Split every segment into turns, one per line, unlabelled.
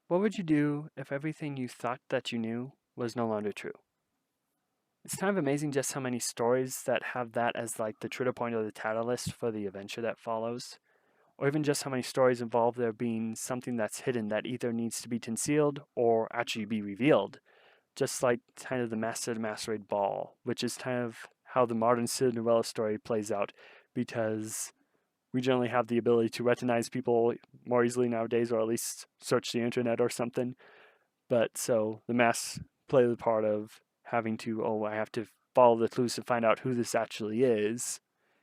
What would you do if everything you thought that you knew was no longer true? It's kind of amazing just how many stories that have that as like the trigger point or the catalyst for the adventure that follows. Or even just how many stories involve there being something that's hidden that either needs to be concealed or actually be revealed. Just like kind of the Master of the Masquerade Ball, which is kind of how the modern Cinderella story plays out, because we generally have the ability to recognize people more easily nowadays, or at least search the internet or something. But so the masks play the part of having to, oh, I have to follow the clues to find out who this actually is.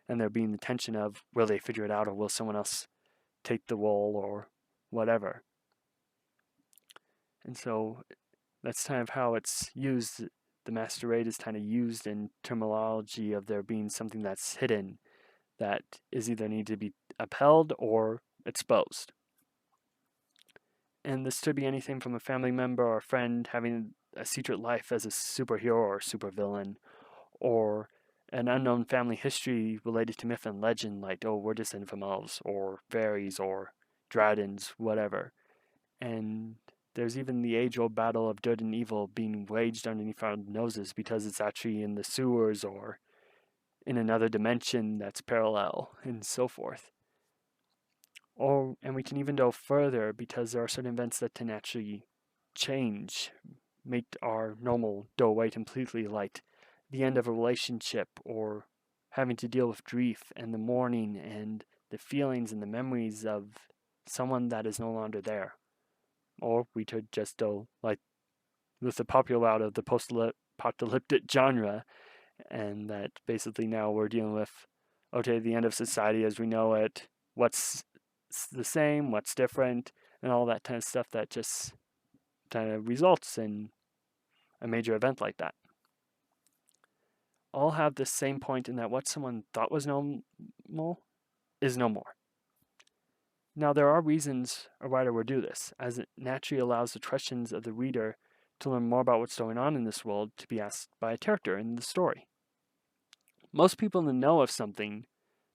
And there being the tension of, will they figure it out or will someone else take the role or whatever. And so that's kind of how it's used. The masquerade is kind of used in terminology of there being something that's hidden that is either need to be upheld or exposed. And this could be anything from a family member or a friend having a secret life as a superhero or supervillain, or an unknown family history related to myth and legend, like, oh, we're descended from elves or fairies or dragons, whatever. And there's even the age-old battle of good and evil being waged underneath our noses because it's actually in the sewers or in another dimension that's parallel and so forth. And we can even go further because there are certain events that can actually change, make our normal go away completely, like the end of a relationship or having to deal with grief and the mourning and the feelings and the memories of someone that is no longer there. Or we could just go like with the popular out of the post-apocalyptic genre, and that basically now we're dealing with, okay, the end of society as we know it, what's the same, what's different, and all that kind of stuff that just kind of results in a major event like that. All have the same point in that what someone thought was normal is no more. Now, there are reasons a writer would do this, as it naturally allows the questions of the reader to learn more about what's going on in this world to be asked by a character in the story. Most people in the know of something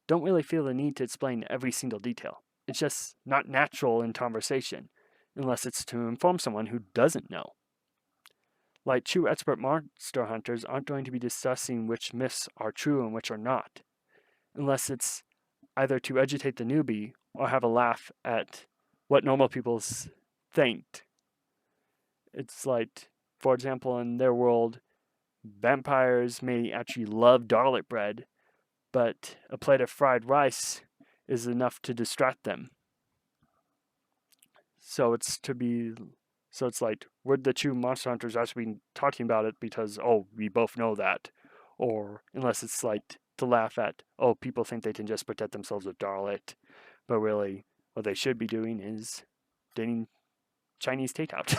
don't really feel the need to explain every single detail. It's just not natural in conversation, unless it's to inform someone who doesn't know. Like true expert monster hunters aren't going to be discussing which myths are true and which are not, unless it's either to educate the newbie or have a laugh at what normal people think. It's like, for example, in their world, vampires may actually love garlic bread, but a plate of fried rice is enough to distract them. So it's like, we're the two monster hunters actually talking about it because, oh, we both know that. Or unless it's like to laugh at, oh, people think they can just protect themselves with garlic, but really what they should be doing is dating Chinese takeout.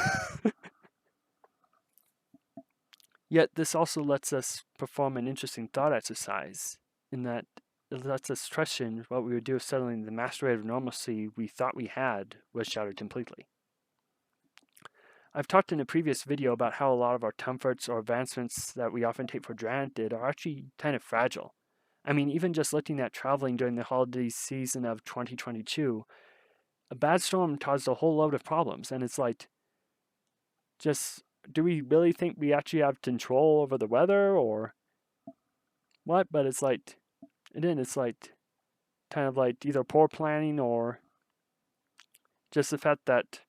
Yet this also lets us perform an interesting thought exercise in that it lets us question what we would do if suddenly the masquerade of normalcy we thought we had was shattered completely. I've talked in a previous video about how a lot of our comforts or advancements that we often take for granted are actually kind of fragile. I mean, even just looking at traveling during the holiday season of 2022, a bad storm caused a whole load of problems, and it's like, just, do we really think we actually have control over the weather or what? But it's like, again, it's like kind of like either poor planning or just the fact that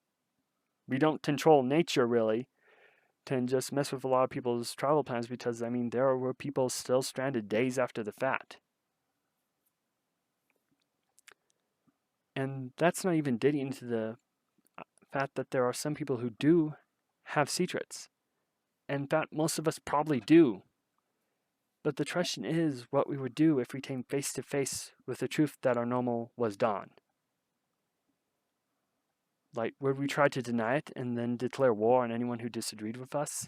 we don't control nature really can just mess with a lot of people's travel plans because, I mean, there were people still stranded days after the fact. And that's not even digging into the fact that there are some people who do have secrets. And in fact, most of us probably do. But the question is what we would do if we came face to face with the truth that our normal was gone. Like, would we try to deny it and then declare war on anyone who disagreed with us?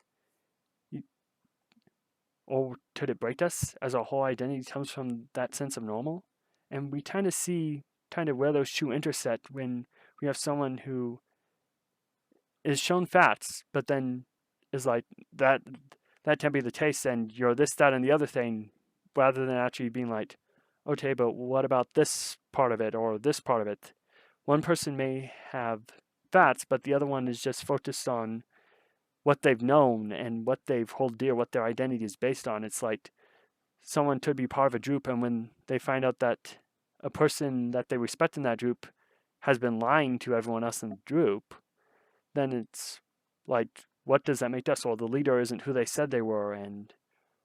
Or could it break us as our whole identity comes from that sense of normal? And we kind of see kind of where those two intersect when we have someone who is shown facts, but then is like, that can't be the case, and you're this, that, and the other thing, rather than actually being like, okay, but what about this part of it or this part of it? One person may have facts, but the other one is just focused on what they've known and what they've hold dear, what their identity is based on. It's like someone could be part of a group, and when they find out that a person that they respect in that group has been lying to everyone else in the group, then it's like, what does that make us? Well, the leader isn't who they said they were, and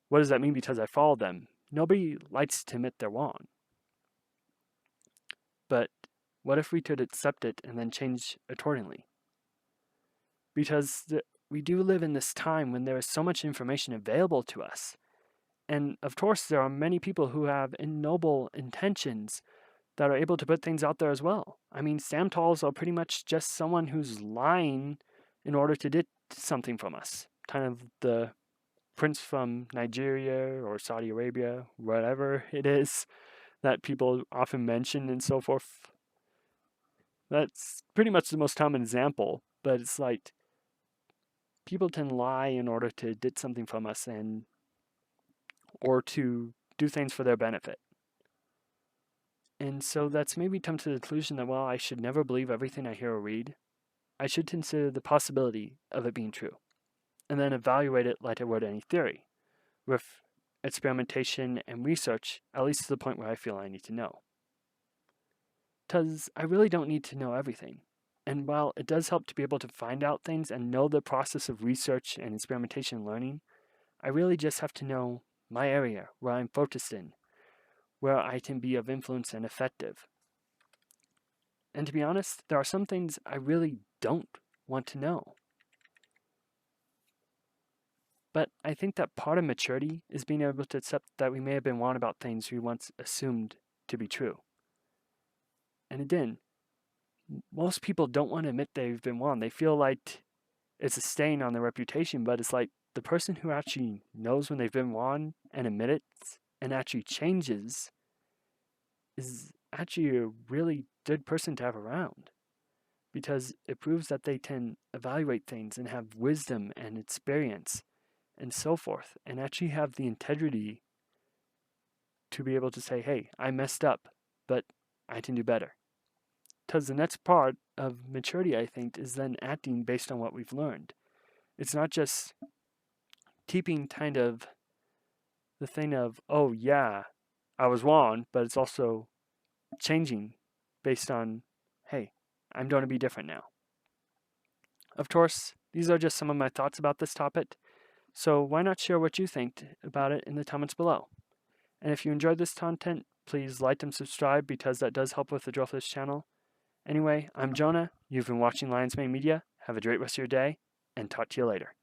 what does that mean because I followed them? Nobody likes to admit they're wrong. But what if we could accept it and then change accordingly? Because we do live in this time when there is so much information available to us. And of course, there are many people who have noble intentions that are able to put things out there as well. I mean, Samtals are pretty much just someone who's lying in order to get something from us. Kind of the prince from Nigeria or Saudi Arabia, whatever it is that people often mention and so forth. That's pretty much the most common example, but it's like people can lie in order to get something from us or to do things for their benefit. And so that's made me come to the conclusion that, well, I should never believe everything I hear or read. I should consider the possibility of it being true, and then evaluate it like I would any theory, with experimentation and research, at least to the point where I feel I need to know. Because I really don't need to know everything. And while it does help to be able to find out things and know the process of research and experimentation and learning, I really just have to know my area, where I'm focused in, where I can be of influence and effective. And to be honest, there are some things I really don't want to know. But I think that part of maturity is being able to accept that we may have been wrong about things we once assumed to be true. And again, most people don't want to admit they've been wrong. They feel like it's a stain on their reputation, but it's like the person who actually knows when they've been wrong and admit it and actually changes is actually a really good person to have around, because it proves that they can evaluate things and have wisdom and experience and so forth, and actually have the integrity to be able to say, hey, I messed up, but I can do better. Because the next part of maturity, I think, is then acting based on what we've learned. It's not just keeping kind of the thing of, oh yeah, I was wrong, but it's also changing based on, hey, I'm going to be different now. Of course, these are just some of my thoughts about this topic, so why not share what you think about it in the comments below? And if you enjoyed this content, please like and subscribe, because that does help with the growth of this channel. Anyway, I'm Jonah. You've been watching Lion's Mane Media. Have a great rest of your day, and talk to you later.